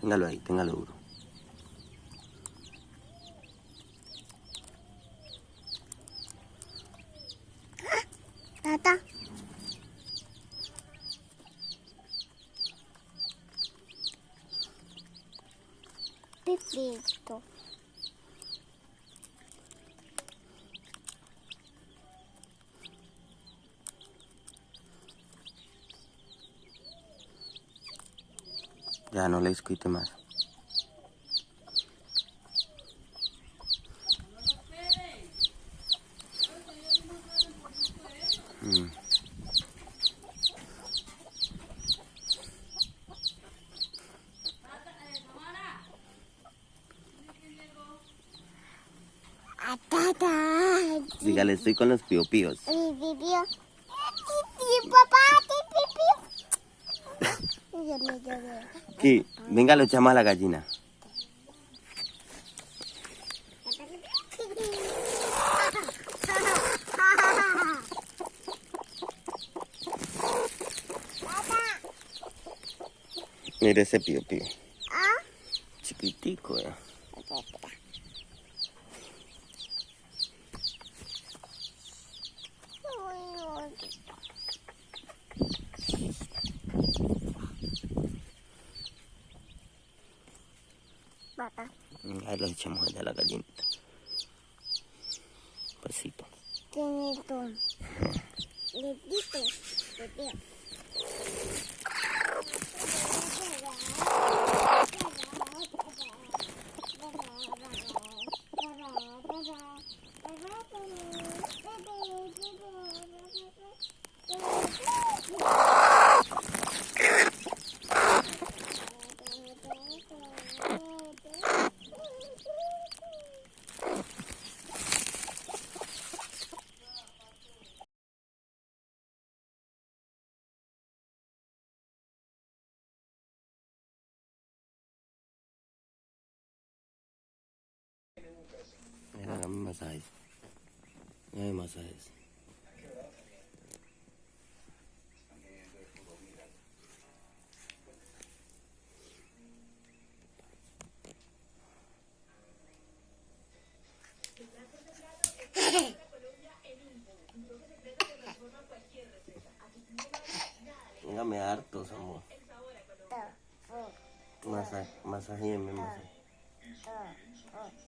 Téngalo ahí, téngalo duro. Tata. Pepito. Ya no le discute más. Tata. Dígale, estoy con los piopíos. Papá, Sí, venga, lo echamos a la gallina. Mire ese piopío. Chiquitico, Papá. Ahí lo echamos allá a la gallinita. Pasito. Tiene Lepito. Mira, dame masajes. Dame masajes. Dígame hartos, amor. Masaje, masaje.